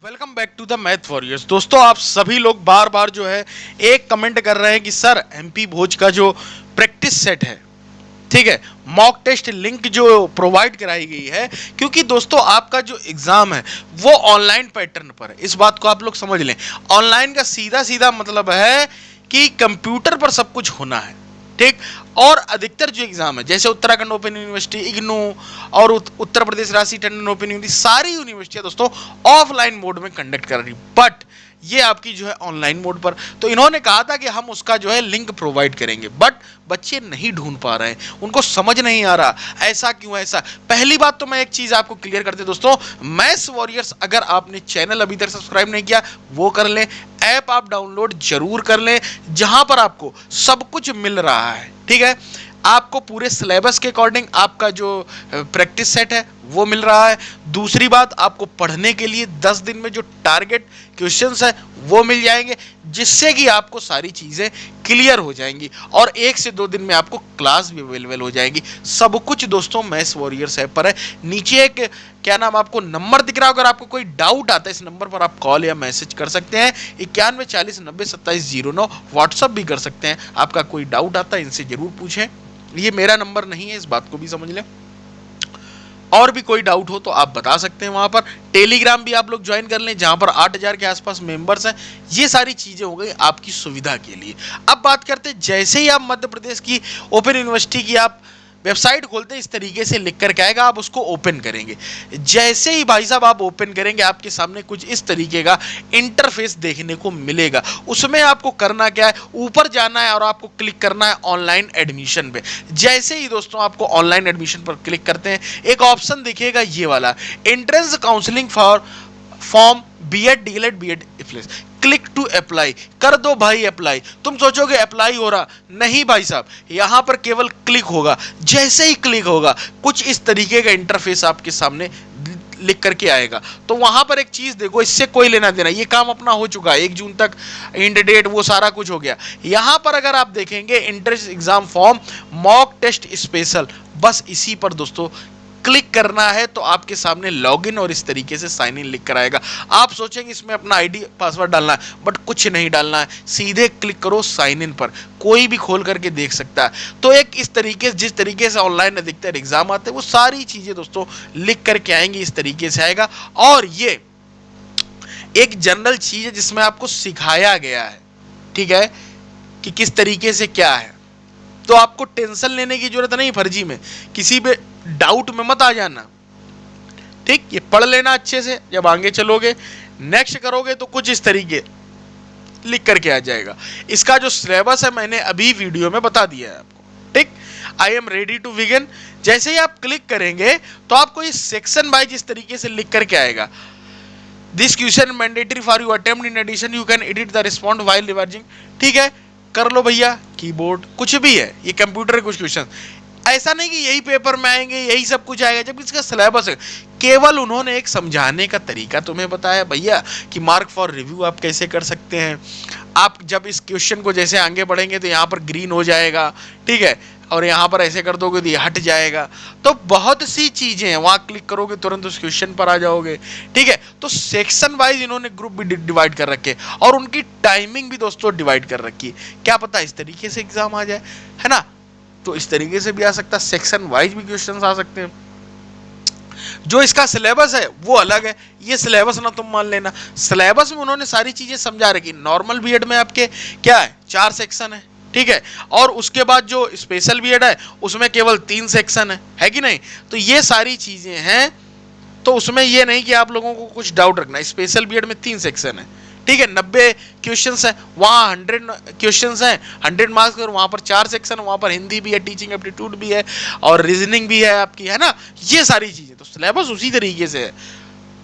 Welcome back to the math warriors. दोस्तों, आप सभी लोग बार बार जो है एक कमेंट कर रहे हैं कि सर एमपी भोज का जो प्रैक्टिस सेट है, ठीक है, मॉक टेस्ट लिंक जो प्रोवाइड कराई गई है, क्योंकि दोस्तों आपका जो एग्जाम है वो ऑनलाइन पैटर्न पर है। इस बात को आप लोग समझ लें। ऑनलाइन का सीधा सीधा मतलब है कि कंप्यूटर पर सब कुछ होना है, ठीक। और अधिकतर जो एग्जाम है, जैसे उत्तराखंड ओपन यूनिवर्सिटी, इग्नू और उत्तर प्रदेश राशि टंडन ओपन यूनिवर्सिटी, सारी यूनिवर्सिटियां दोस्तों ऑफलाइन मोड में कंडक्ट कर रही, बट ये आपकी जो है ऑनलाइन मोड पर। तो इन्होंने कहा था कि हम उसका जो है लिंक प्रोवाइड करेंगे, बट बच्चे नहीं ढूंढ पा रहे हैं, उनको समझ नहीं आ रहा ऐसा क्यों ऐसा। पहली बात तो मैं एक चीज आपको क्लियर कर दे दोस्तों, मैथ्स वॉरियर्स अगर आपने चैनल अभी तक सब्सक्राइब नहीं किया वो कर लें, ऐप आप डाउनलोड जरूर कर लें, जहां पर आपको सब कुछ मिल रहा है, ठीक है। आपको पूरे सिलेबस के अकॉर्डिंग आपका जो प्रैक्टिस सेट है वो मिल रहा है। दूसरी बात, आपको पढ़ने के लिए 10 दिन में जो टारगेट क्वेश्चंस है वो मिल जाएंगे, जिससे कि आपको सारी चीजें क्लियर हो जाएंगी और 1 से 2 दिन में आपको क्लास भी अवेलेबल हो जाएगी। सब कुछ दोस्तों मैथ्स वॉरियर्स ऐप पर है। नीचे एक क्या नाम आपको नंबर दिख रहा है, अगर आपको कोई डाउट आता है इस नंबर पर आप कॉल या मैसेज कर सकते हैं। 91 40 90 27 09 व्हाट्सअप भी कर सकते हैं। आपका कोई डाउट आता है इनसे जरूर पूछें, ये मेरा नंबर नहीं है, इस बात को भी समझ लें। और भी कोई डाउट हो तो आप बता सकते हैं। वहां पर टेलीग्राम भी आप लोग ज्वाइन कर लें, जहां पर 8000 के आसपास मेंबर्स हैं। ये सारी चीजें हो गई आपकी सुविधा के लिए। अब बात करते हैं, जैसे ही आप मध्य प्रदेश की ओपन यूनिवर्सिटी की आप वेबसाइट खोलते हैं, इस तरीके से लिख करके आएगा, आप उसको ओपन करेंगे। जैसे ही भाई साहब आप ओपन करेंगे, आपके सामने कुछ इस तरीके का इंटरफेस देखने को मिलेगा। उसमें आपको करना क्या है, ऊपर जाना है और आपको क्लिक करना है ऑनलाइन एडमिशन पे। जैसे ही दोस्तों आपको ऑनलाइन एडमिशन पर क्लिक करते हैं, एक ऑप्शन दिखेगा ये वाला, entrance counselling for form BEd DElEd BEd इफ्लेस, क्लिक टू अप्लाई, कर दो भाई अप्लाई। तुम सोचोगे अप्लाई हो रहा, नहीं भाई साहब, यहां पर केवल क्लिक होगा। जैसे ही क्लिक होगा, कुछ इस तरीके का इंटरफेस आपके सामने लिख करके आएगा। तो वहां पर एक चीज देखो, इससे कोई लेना देना, ये काम अपना हो चुका है, 1 जून तक एंड डेट वो सारा कुछ हो गया। यहां पर अगर आप देखेंगे entrance exam form mock test special, बस इसी पर दोस्तों क्लिक करना है तो आपके सामने लॉगिन और इस तरीके से साइन इन लिख कर आएगा। आप सोचेंगे इसमें अपना आईडी पासवर्ड डालना है, बट कुछ नहीं डालना है, सीधे क्लिक करो साइन इन पर, कोई भी खोल करके देख सकता है। तो एक इस तरीके से, जिस तरीके से ऑनलाइन अधिकतर एग्जाम आते हैं, वो सारी चीजें दोस्तों लिख करके आएंगी, इस तरीके से आएगा। और ये एक जनरल चीज है जिसमें आपको सिखाया गया है, ठीक है, कि किस तरीके से क्या है। तो आपको टेंशन लेने की जरूरत नहीं, फर्जी में किसी पे डाउट में मत आ जाना, ठीक। ये पढ़ लेना अच्छे से, जब आगे चलोगे नेक्स्ट करोगे तो कुछ इस तरीके लिख करके आ जाएगा। इसका जो सिलेबस है मैंने अभी वीडियो में बता दिया है आपको, ठीक। I am ready to begin, जैसे ही आप क्लिक करेंगे तो आपको इस सेक्शन वाइज इस तरीके से लिख करके आएगा, this question mandatory for you attempt, in addition you can edit the respond while reversing, ठीक है, कर लो भैया। कीबोर्ड कुछ भी है, ये कंप्यूटर के कुछ क्वेश्चन, ऐसा नहीं कि यही पेपर में आएंगे यही सब कुछ आएगा, जब इसका सिलेबस है। केवल उन्होंने एक समझाने का तरीका तुम्हें बताया भैया कि मार्क फॉर रिव्यू आप कैसे कर सकते हैं। आप जब इस क्वेश्चन को जैसे आगे बढ़ेंगे तो यहाँ पर ग्रीन हो जाएगा, ठीक है, और यहाँ पर ऐसे कर दोगे तो ये हट जाएगा। तो बहुत सी चीजें हैं, वहां क्लिक करोगे तुरंत उस क्वेश्चन पर आ जाओगे, ठीक है। तो सेक्शन वाइज इन्होंने ग्रुप भी डिवाइड कर रखे और उनकी टाइमिंग भी दोस्तों डिवाइड कर रखी है। क्या पता इस तरीके से एग्जाम आ जाए, है ना। तो इस तरीके से भी आ सकता है, सेक्शन वाइज भी क्वेश्चंस आ सकते हैं। जो इसका सिलेबस है वो अलग है, ये सिलेबस ना तुम मान लेना। सिलेबस में उन्होंने सारी चीजें समझा रखी। नॉर्मल बीएड में आपके क्या है, 4 सेक्शन है, ठीक है, और उसके बाद जो स्पेशल बीएड है उसमें केवल 3 सेक्शन है कि नहीं। तो ये सारी चीजें हैं, तो उसमें ये नहीं कि आप लोगों को कुछ डाउट रखना। स्पेशल बीएड में 3 सेक्शन है, ठीक है, 90 क्वेश्चंस हैं, वहाँ 100 क्वेश्चंस हैं, 100 मार्क्स, और वहाँ पर 4 सेक्शन, वहाँ पर हिंदी भी है, टीचिंग एप्टीट्यूड भी है और रीजनिंग भी है आपकी, है ना। ये सारी चीजें तो सिलेबस उसी तरीके से है,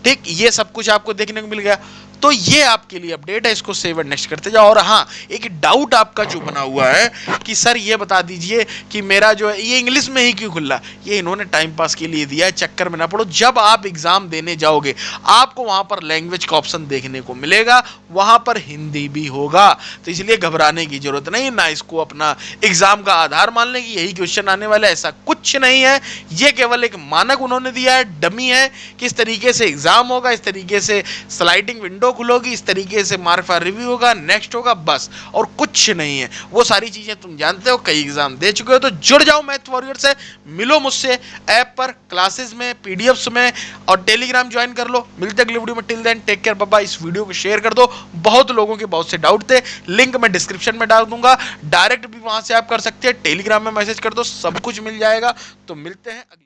ठीक। ये सब कुछ आपको देखने को मिल गया। तो ये आपके लिए अपडेट है, इसको सेव एंड नेक्स्ट करते जाओ। और हाँ, एक डाउट आपका जो बना हुआ है कि सर ये बता दीजिए कि मेरा जो है ये इंग्लिश में ही क्यों खुला, ये इन्होंने टाइम पास के लिए दिया है, चक्कर में ना पड़ो। जब आप एग्जाम देने जाओगे आपको वहां पर लैंग्वेज का ऑप्शन देखने को मिलेगा, वहां पर हिंदी भी होगा, तो इसलिए घबराने की जरूरत नहीं, ना इसको अपना एग्जाम का आधार मान लें कि यही क्वेश्चन आने वाला है, ऐसा कुछ नहीं है। ये केवल एक मानक उन्होंने दिया है, डमी है, किस तरीके से एग्जाम होगा, इस तरीके से स्लाइडिंग विंडो खुलोगी, इस तरीके से मार्क फॉर रिव्यू होगा, नेक्स्ट होगा, बस, और कुछ नहीं है। वो सारी चीजें तुम जानते हो, कई एग्जाम दे चुके हो। तो जुड़ जाओ मैथ वॉरियर से, मिलो मुझसे ऐप पर, क्लासेस में, पीडीएफ्स में, और टेलीग्राम ज्वाइन कर लो। मिलते अगली वीडियो में, till then take care, bye bye. इस वीडियो को शेयर कर दो, बहुत लोगों के बहुत से डाउट थे, लिंक मैं डिस्क्रिप्शन में डाल दूंगा, डायरेक्ट भी वहां से आप कर सकते हैं, टेलीग्राम में मैसेज कर दो, सब कुछ मिल जाएगा। तो मिलते हैं अगले